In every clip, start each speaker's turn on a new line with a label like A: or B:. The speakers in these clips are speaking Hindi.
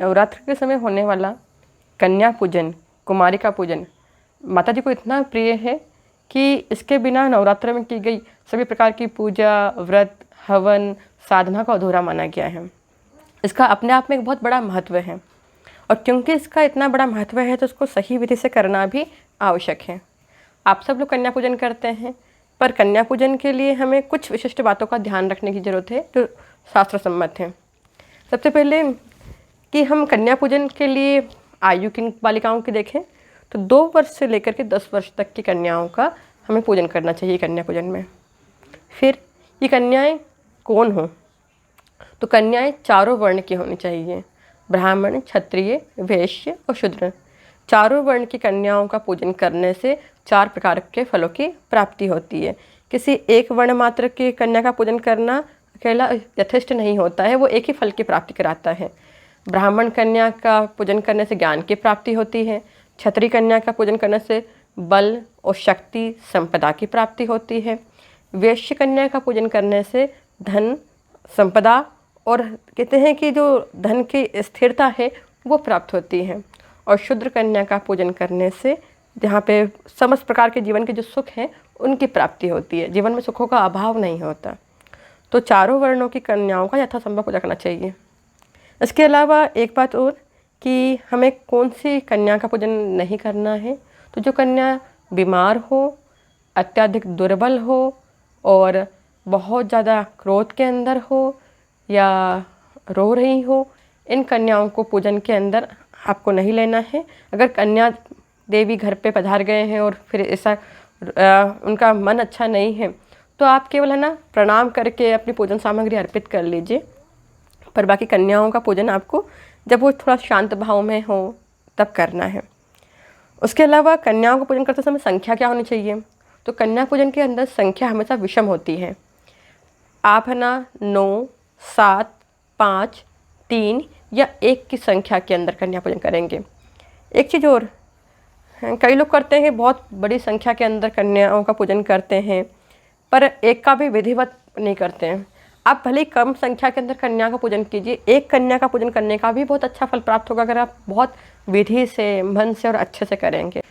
A: नवरात्र के समय होने वाला कन्या पूजन, कुमारिका पूजन माता जी को इतना प्रिय है कि इसके बिना नवरात्र में की गई सभी प्रकार की पूजा, व्रत, हवन, साधना को अधूरा माना गया है। इसका अपने आप में एक बहुत बड़ा महत्व है और क्योंकि इसका इतना बड़ा महत्व है तो उसको सही विधि से करना भी आवश्यक है। आप सब लोग कन्या पूजन करते हैं, पर कन्या पूजन के लिए हमें कुछ विशिष्ट बातों का ध्यान रखने की ज़रूरत है जो शास्त्र सम्मत है। सबसे पहले कि हम कन्या पूजन के लिए आयु की बालिकाओं की देखें तो 2 वर्ष से लेकर के 10 वर्ष तक की कन्याओं का हमें पूजन करना चाहिए कन्या पूजन में। फिर ये कन्याएं कौन हों? तो कन्याएं चारों वर्ण की होनी चाहिए, ब्राह्मण, क्षत्रिय, वैश्य और शूद्र। चारों वर्ण की कन्याओं का पूजन करने से 4 प्रकार के फलों की प्राप्ति होती है। किसी एक वर्ण मात्र की कन्या का पूजन करना अकेला यथेष्ट नहीं होता है, वो एक ही फल की प्राप्ति कराता है। ब्राह्मण कन्या का पूजन करने से ज्ञान की प्राप्ति होती है, क्षत्रिय कन्या का पूजन करने से बल और शक्ति, संपदा की प्राप्ति होती है, वैश्य कन्या का पूजन करने से धन, संपदा और कहते हैं कि जो धन की स्थिरता है वो प्राप्त होती है, और शूद्र कन्या का पूजन करने से जहाँ पे समस्त प्रकार के जीवन के जो सुख हैं उनकी प्राप्ति होती है, जीवन में सुखों का अभाव नहीं होता। तो चारों वर्णों की कन्याओं का यथासंभव पूजा करना चाहिए। इसके अलावा एक बात और कि हमें कौन सी कन्या का पूजन नहीं करना है, तो जो कन्या बीमार हो, अत्यधिक दुर्बल हो और बहुत ज़्यादा क्रोध के अंदर हो या रो रही हो, इन कन्याओं को पूजन के अंदर आपको नहीं लेना है। अगर कन्या देवी घर पे पधार गए हैं और फिर ऐसा उनका मन अच्छा नहीं है तो आप केवल है ना प्रणाम करके अपनी पूजन सामग्री अर्पित कर लीजिए, पर बाकी कन्याओं का पूजन आपको जब वो थोड़ा शांत भाव में हो तब करना है। उसके अलावा कन्याओं को पूजन करते समय संख्या क्या होनी चाहिए? तो कन्या पूजन के अंदर संख्या हमेशा विषम होती है। आप है ना 9, 7, 5, 3 या 1 की संख्या के अंदर कन्या पूजन करेंगे। एक चीज़ और, कई लोग करते हैं बहुत बड़ी संख्या के अंदर कन्याओं का पूजन करते हैं पर एक का भी विधिवत नहीं करते हैं। आप भले ही कम संख्या के अंदर कन्या का पूजन कीजिए, एक कन्या का पूजन करने का भी बहुत अच्छा फल प्राप्त होगा अगर आप बहुत विधि से, मन से और अच्छे से करेंगे।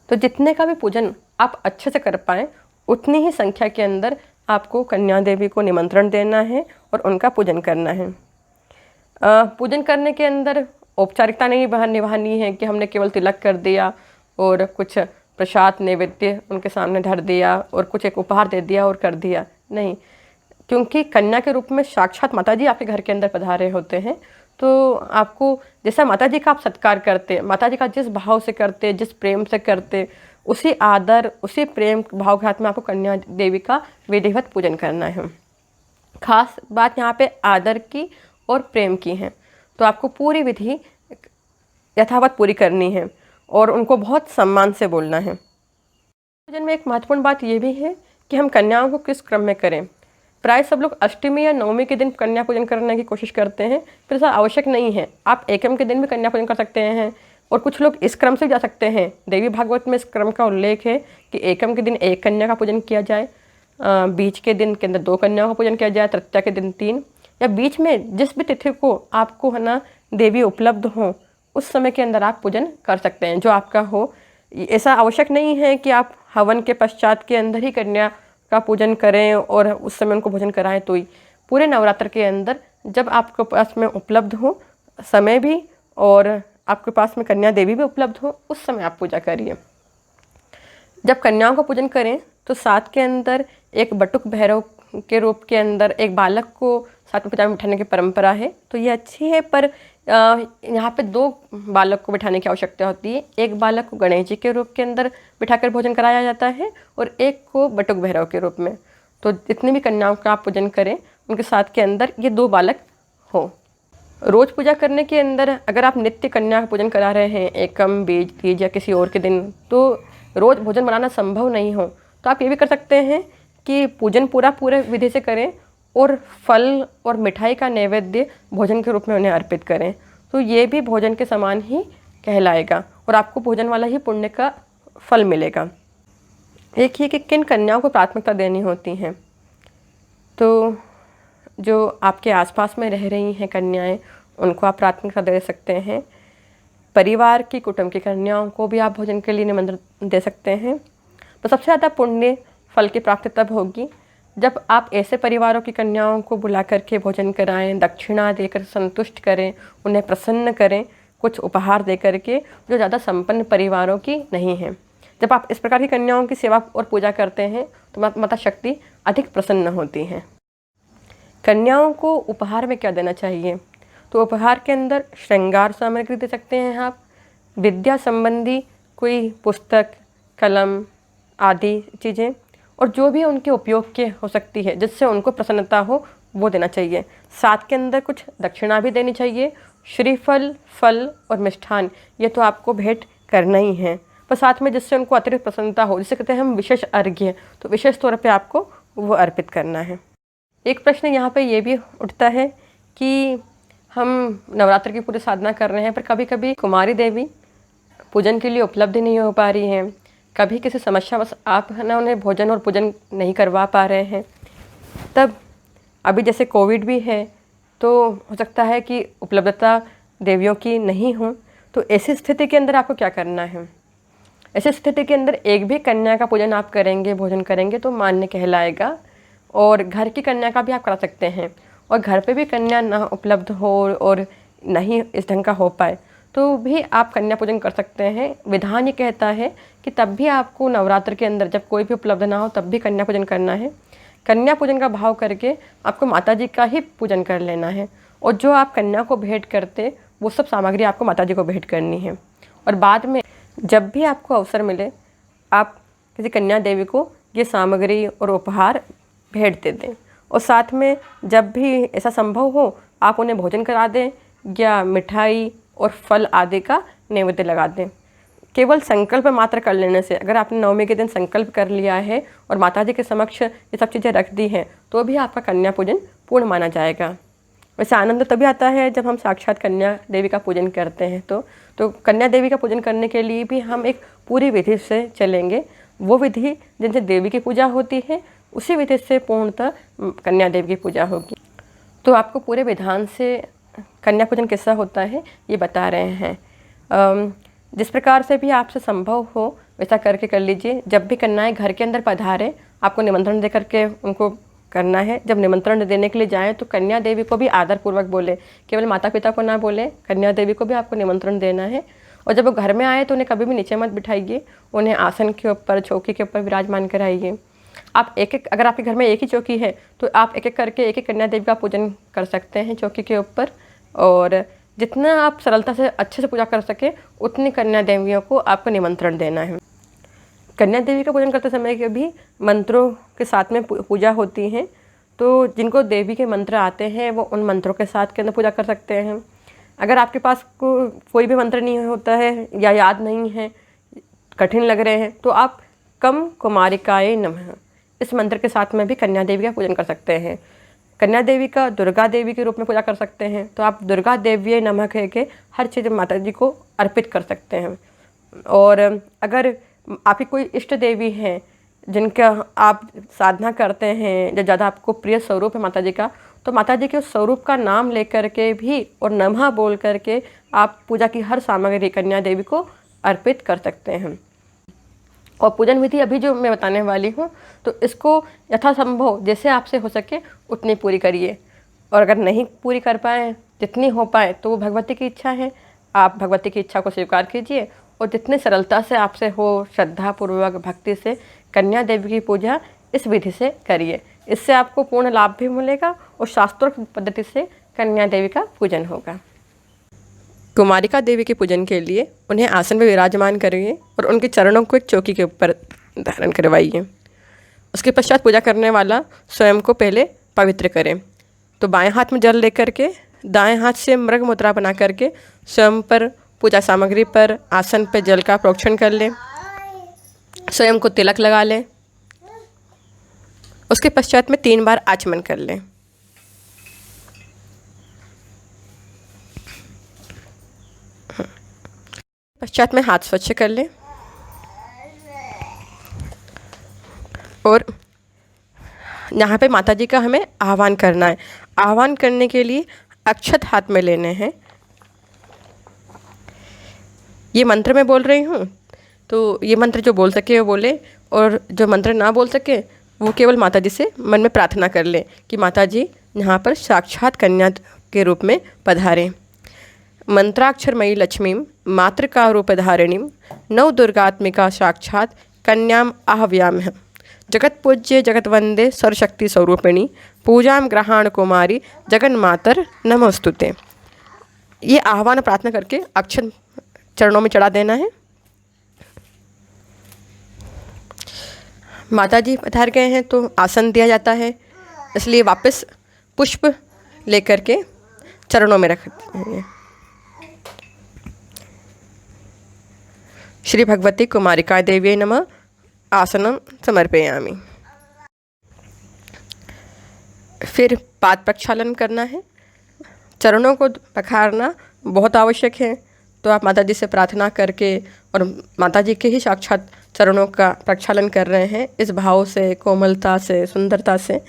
A: तो जितने का भी पूजन आप अच्छे से कर पाएँ उतनी ही संख्या के अंदर आपको कन्या देवी को निमंत्रण देना है और उनका पूजन करना है। पूजन करने के अंदर औपचारिकता नहीं निभानी है कि हमने केवल तिलक कर दिया और कुछ प्रसाद नैवेद्य उनके सामने धर दिया और कुछ एक उपहार दे दिया और कर दिया, नहीं। क्योंकि कन्या के रूप में साक्षात माता जी आपके घर के अंदर पधारे होते हैं, तो आपको जैसा माता जी का आप सत्कार करते, माता जी का जिस भाव से करते, जिस प्रेम से करते, उसी आदर, उसी प्रेम भाव के साथ में आपको कन्या देवी का विधिवत पूजन करना है। खास बात यहाँ पे आदर की और प्रेम की है, तो आपको पूरी विधि यथावत पूरी करनी है और उनको बहुत सम्मान से बोलना है। पूजन में एक महत्वपूर्ण बात ये भी है कि हम कन्याओं को किस क्रम में करें। प्राय सब लोग अष्टमी या नवमी के दिन कन्या पूजन करने की कोशिश करते हैं, पर ऐसा आवश्यक नहीं है। आप एकम के दिन भी कन्या पूजन कर सकते हैं और कुछ लोग इस क्रम से जा सकते हैं। देवी भागवत में इस क्रम का उल्लेख है कि एकम के दिन 1 कन्या का पूजन किया जाए, बीच के दिन के अंदर 2 कन्याओं का पूजन किया जाए, तृतीया के दिन 3, या बीच में जिस भी तिथि को आपको है ना देवी उपलब्ध हो उस समय के अंदर आप पूजन कर सकते हैं जो आपका हो। ऐसा आवश्यक नहीं है कि आप हवन के पश्चात के अंदर ही कन्या का पूजन करें और उस समय उनको भोजन कराएं, तो ही पूरे नवरात्र के अंदर जब आपके पास में उपलब्ध हो समय भी और आपके पास में कन्या देवी भी उपलब्ध हो उस समय आप पूजा करिए। जब कन्याओं का पूजन करें तो साथ के अंदर एक बटुक भैरव के रूप के अंदर एक बालक को साथ में पूजा में बिठाने की परंपरा है, तो ये अच्छी है, पर यहाँ पे 2 बालक को बिठाने की आवश्यकता होती है। एक बालक को गणेश जी के रूप के अंदर बिठाकर भोजन कराया जाता है और एक को बटुक भैरव के रूप में। तो जितनी भी कन्याओं का आप पूजन करें उनके साथ के अंदर ये 2 बालक हो। रोज़ पूजा करने के अंदर अगर आप नित्य कन्या का पूजन करा रहे हैं, एकम, बीज, तीज या किसी और के दिन, तो रोज़ भोजन बनाना संभव नहीं हो तो आप ये भी कर सकते हैं कि पूजन पूरे विधि से करें और फल और मिठाई का नैवेद्य भोजन के रूप में उन्हें अर्पित करें, तो ये भी भोजन के समान ही कहलाएगा और आपको भोजन वाला ही पुण्य का फल मिलेगा। देखिए कि किन कन्याओं को प्राथमिकता देनी होती है। तो जो आपके आसपास में रह रही हैं कन्याएं उनको आप प्राथमिकता दे सकते हैं। परिवार की कुटुंब की कन्याओं को भी आप भोजन के लिए निमंत्रण दे सकते हैं। तो सबसे ज़्यादा पुण्य फल की प्राप्ति तब होगी जब आप ऐसे परिवारों की कन्याओं को बुला करके भोजन कराएं, दक्षिणा देकर संतुष्ट करें, उन्हें प्रसन्न करें, कुछ उपहार दे करके, जो ज़्यादा संपन्न परिवारों की नहीं हैं। जब आप इस प्रकार की कन्याओं की सेवा और पूजा करते हैं तो माता शक्ति अधिक प्रसन्न होती हैं। कन्याओं को उपहार में क्या देना चाहिए? तो उपहार के अंदर श्रृंगार सामग्री दे सकते हैं आप, विद्या संबंधी कोई पुस्तक, कलम आदि चीज़ें, और जो भी उनके उपयोग के हो सकती है जिससे उनको प्रसन्नता हो वो देना चाहिए। साथ के अंदर कुछ दक्षिणा भी देनी चाहिए। श्रीफल, फल और मिष्ठान ये तो आपको भेंट करना ही है, पर साथ में जिससे उनको अतिरिक्त प्रसन्नता हो, जिसे कहते हैं हम विशेष अर्घ्य, तो विशेष तौर पे आपको वो अर्पित करना है। एक प्रश्न यहाँ पे ये भी उठता है कि हम नवरात्र की पूरी साधना कर रहे हैं पर कभी कभी कुमारी देवी पूजन के लिए उपलब्ध नहीं हो पा रही हैं, कभी किसी समस्या बस आप है ना उन्हें भोजन और पूजन नहीं करवा पा रहे हैं, तब अभी जैसे कोविड भी है तो हो सकता है कि उपलब्धता देवियों की नहीं हो, तो ऐसी स्थिति के अंदर आपको क्या करना है? ऐसी स्थिति के अंदर एक भी कन्या का पूजन आप करेंगे, भोजन करेंगे तो मान्य कहलाएगा, और घर की कन्या का भी आप करा सकते हैं। और घर पे भी कन्या ना उपलब्ध हो और नहीं इस ढंग का हो पाए तो भी आप कन्या पूजन कर सकते हैं। विधान ये कहता है कि तब भी आपको नवरात्र के अंदर जब कोई भी उपलब्ध ना हो तब भी कन्या पूजन करना है। कन्या पूजन का भाव करके आपको माता जी का ही पूजन कर लेना है, और जो आप कन्या को भेंट करते वो सब सामग्री आपको माता जी को भेंट करनी है। और बाद में जब भी आपको अवसर मिले आप किसी कन्या देवी को ये सामग्री और उपहार भेंट दे दें, और साथ में जब भी ऐसा संभव हो आप उन्हें भोजन करा दें या मिठाई और फल आदि का नैवेद्य लगा दें। केवल संकल्प मात्र कर लेने से, अगर आपने नवमी के दिन संकल्प कर लिया है और माता जी के समक्ष ये सब चीज़ें रख दी हैं तो भी आपका कन्या पूजन पूर्ण माना जाएगा। वैसे आनंद तभी आता है जब हम साक्षात कन्या देवी का पूजन करते हैं। तो कन्या देवी का पूजन करने के लिए भी हम एक पूरी विधि से चलेंगे। वो विधि जिनसे देवी की पूजा होती है उसी विधि से पूर्णतः कन्या देवी की पूजा होगी। तो आपको पूरे विधान से कन्या पूजन कैसा होता है ये बता रहे हैं। जिस प्रकार से भी आपसे संभव हो वैसा करके कर लीजिए। जब भी कन्याएं घर के अंदर पधारें आपको निमंत्रण दे करके उनको करना है। जब निमंत्रण देने के लिए जाएं तो कन्या देवी को भी आदरपूर्वक बोले, केवल माता पिता को ना बोले, कन्या देवी को भी आपको निमंत्रण देना है। और जब वो घर में आए तो उन्हें कभी भी नीचे मत बिठाइए, उन्हें आसन के ऊपर, चौकी के ऊपर विराजमान कराइए। आप एक एक, अगर आपके घर में एक ही चौकी है तो आप एक एक करके एक एक कन्या देवी का पूजन कर सकते हैं चौकी के ऊपर। और जितना आप सरलता से अच्छे से पूजा कर सके उतनी कन्या देवियों को आपको निमंत्रण देना है। कन्या देवी का पूजन करते समय के भी मंत्रों के साथ में पूजा होती है, तो जिनको देवी के मंत्र आते हैं वो उन मंत्रों के साथ के अंदर पूजा कर सकते हैं। अगर आपके पास कोई भी मंत्र नहीं होता है या याद नहीं है, कठिन लग रहे हैं, तो आप कम कुमारिकाए नमः इस मंत्र के साथ में भी कन्या देवी का पूजन कर सकते हैं। कन्या देवी का दुर्गा देवी के रूप में पूजा कर सकते हैं, तो आप दुर्गा देवी नमः कह के हर चीज़ माता जी को अर्पित कर सकते हैं। और अगर आपकी कोई इष्ट देवी हैं जिनका आप साधना करते हैं, जो ज़्यादा आपको प्रिय स्वरूप है माता जी का, तो माता जी के उस स्वरूप का नाम लेकर के भी और नमः बोल करके आप पूजा की हर सामग्री कन्या देवी को अर्पित कर सकते हैं। और पूजन विधि अभी जो मैं बताने वाली हूँ तो इसको यथासंभव जैसे आपसे हो सके उतनी पूरी करिए, और अगर नहीं पूरी कर पाएँ, जितनी हो पाए तो वो भगवती की इच्छा है, आप भगवती की इच्छा को स्वीकार कीजिए और जितनी सरलता से आपसे हो श्रद्धापूर्वक भक्ति से कन्या देवी की पूजा इस विधि से करिए। इससे आपको पूर्ण लाभ भी मिलेगा और शास्त्रोक्त पद्धति से कन्या देवी का पूजन होगा। कुमारिका देवी के पूजन के लिए उन्हें आसन में विराजमान करिए और उनके चरणों को एक चौकी के ऊपर धारण करवाइए। उसके पश्चात पूजा करने वाला स्वयं को पहले पवित्र करें। तो बाएं हाथ में जल लेकर के दाएं हाथ से मृग मुद्रा बना करके स्वयं पर, पूजा सामग्री पर, आसन पर जल का प्रोक्षण कर लें, स्वयं को तिलक लगा लें। उसके पश्चात में 3 बार आचमन कर लें। पश्चात में हाथ स्वच्छ कर लें और यहाँ पे माता जी का हमें आह्वान करना है। आह्वान करने के लिए अक्षत हाथ में लेने हैं। ये मंत्र मैं बोल रही हूँ, तो ये मंत्र जो बोल सके वो बोले, और जो मंत्र ना बोल सके वो केवल माता जी से मन में प्रार्थना कर ले कि माता जी यहाँ पर साक्षात कन्या के रूप में पधारें। मंत्राक्षरमयी लक्ष्मीं मातृकारूपधारिणीं नव दुर्गात्मिका साक्षात कन्याम आह्वयामः। जगत पूज्य जगत वंदे सर्वशक्ति स्वरूपिणी पूजाम ग्रहाण कुमारी जगन्मातर नमोस्तुते। ये आह्वान प्रार्थना करके अक्षर चरणों में चढ़ा देना है। माता जी पधार गए हैं तो आसन दिया जाता है, इसलिए वापस पुष्प लेकर के चरणों में रख देंगे। श्री भगवती कुमारिका देवी नमः। आसनम समर्पयामि। फिर पाद प्रक्षालन करना है। चरणों को पखारना बहुत आवश्यक है, तो आप माता जी से प्रार्थना करके और माता जी के ही साक्षात चरणों का प्रक्षालन कर रहे हैं, इस भाव से, कोमलता से, सुंदरता से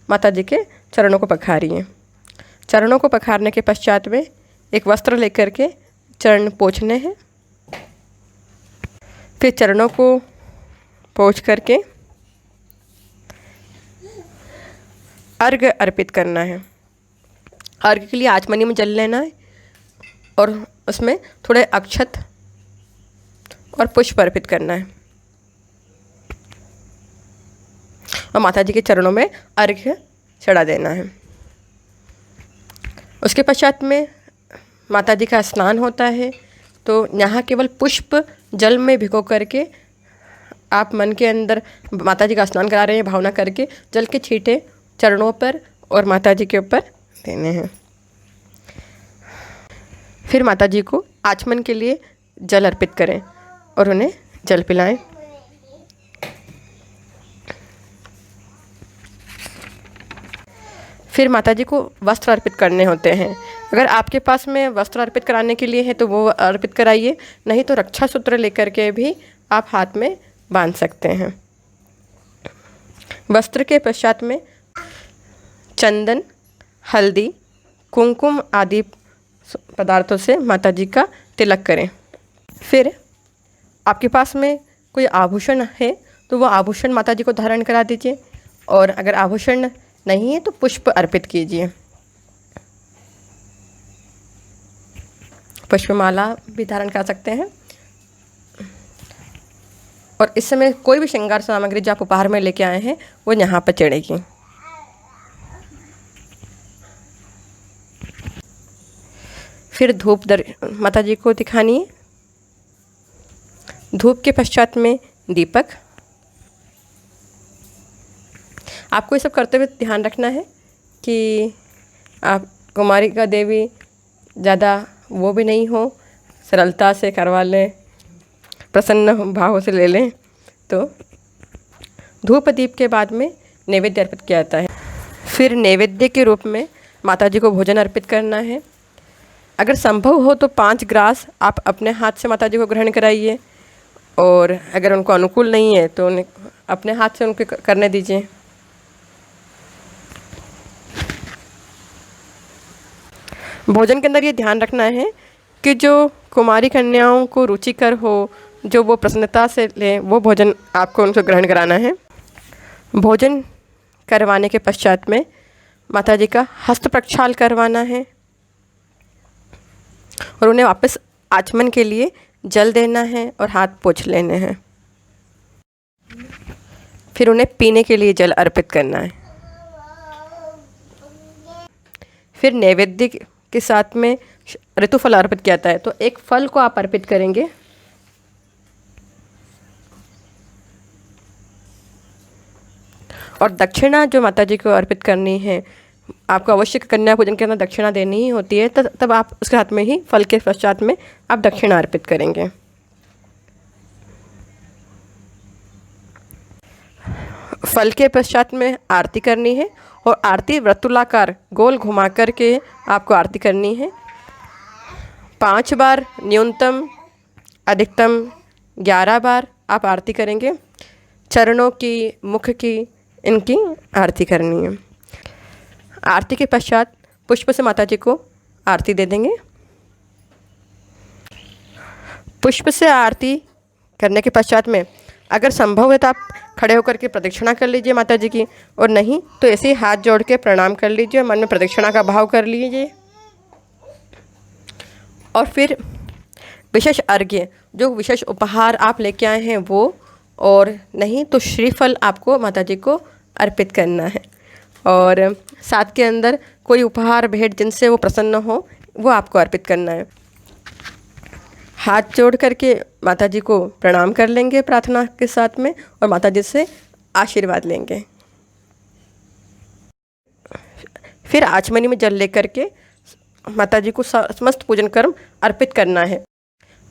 A: माता जी के चरणों को पखारिए। चरणों को पखारने के पश्चात में एक वस्त्र लेकर के चरण पोंछने हैं। फिर चरणों को पोंछ करके अर्घ्य अर्पित करना है। अर्घ्य के लिए आचमनी में जल लेना है और उसमें थोड़े अक्षत और पुष्प अर्पित करना है और माता जी के चरणों में अर्घ्य चढ़ा देना है। उसके पश्चात में माता जी का स्नान होता है, तो यहाँ केवल पुष्प जल में भिगो करके आप मन के अंदर माता जी का स्नान करा रहे हैं, भावना करके जल के छींटे चरणों पर और माता जी के ऊपर देने हैं। फिर माता जी को आचमन के लिए जल अर्पित करें और उन्हें जल पिलाएं। फिर माता जी को वस्त्र अर्पित करने होते हैं। अगर आपके पास में वस्त्र अर्पित कराने के लिए है तो वो अर्पित कराइए, नहीं तो रक्षा सूत्र लेकर के भी आप हाथ में बांध सकते हैं। वस्त्र के पश्चात में चंदन, हल्दी, कुमकुम आदि पदार्थों से माता जी का तिलक करें। फिर आपके पास में कोई आभूषण है तो वो आभूषण माता जी को धारण करा दीजिए, और अगर आभूषण नहीं है तो पुष्प अर्पित कीजिए। पुष्पमाला भी धारण कर सकते हैं। और इस समय कोई भी श्रृंगार सामग्री जो आप उपहार में लेके आए हैं वो यहाँ पर चढ़ेगी। फिर धूप माता जी को दिखानी है। धूप के पश्चात में दीपक। आपको ये सब करते हुए ध्यान रखना है कि आप कुमारिका देवी ज़्यादा वो भी नहीं हो, सरलता से करवा लें, प्रसन्न भाव से ले लें। तो धूप दीप के बाद में नैवेद्य अर्पित किया जाता है। फिर नैवेद्य के रूप में माता जी को भोजन अर्पित करना है। अगर संभव हो तो 5 ग्रास आप अपने हाथ से माता जी को ग्रहण कराइए, और अगर उनको अनुकूल नहीं है तो उन्हें अपने हाथ से उनको करने दीजिए। भोजन के अंदर ये ध्यान रखना है कि जो कुमारी कन्याओं को रुचिकर हो, जो वो प्रसन्नता से लें, वो भोजन आपको उनको ग्रहण कराना है। भोजन करवाने के पश्चात में माता जी का हस्त प्रक्षाल करवाना है और उन्हें वापस आचमन के लिए जल देना है और हाथ पोंछ लेने हैं। फिर उन्हें पीने के लिए जल अर्पित करना है। फिर नैवेद्य के साथ में ऋतुफल अर्पित किया जाता है, तो एक फल को आप अर्पित करेंगे। और दक्षिणा जो माता जी को अर्पित करनी है, आपको अवश्य कन्या पूजन के अंदर दक्षिणा देनी ही होती है, तब आप उसके हाथ में ही फल के पश्चात में आप दक्षिणा अर्पित करेंगे। फल के पश्चात में आरती करनी है, और आरती वृत्तुलाकार गोल घुमा कर के आपको आरती करनी है। 5 बार न्यूनतम, अधिकतम 11 बार आप आरती करेंगे। चरणों की, मुख की, इनकी आरती करनी है। आरती के पश्चात पुष्प से माता जी को आरती दे देंगे। पुष्प से आरती करने के पश्चात में अगर संभव है तो आप खड़े होकर के प्रदक्षिणा कर लीजिए माता जी की, और नहीं तो ऐसे ही हाथ जोड़ के प्रणाम कर लीजिए, मन में प्रदक्षिणा का भाव कर लीजिए। और फिर विशेष अर्घ्य, जो विशेष उपहार आप लेके आए हैं वो, और नहीं तो श्रीफल आपको माता जी को अर्पित करना है। और साथ के अंदर कोई उपहार भेंट जिनसे वो प्रसन्न हो वो आपको अर्पित करना है। हाथ जोड़ करके माता जी को प्रणाम कर लेंगे प्रार्थना के साथ में, और माता जी से आशीर्वाद लेंगे। फिर आचमनी में जल लेकर के माता जी को समस्त पूजन कर्म अर्पित करना है।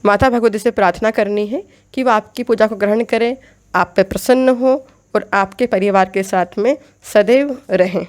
A: माता भगवती से प्रार्थना करनी है कि वो आपकी पूजा को ग्रहण करें, आप पे प्रसन्न हो और आपके परिवार के साथ में सदैव रहें।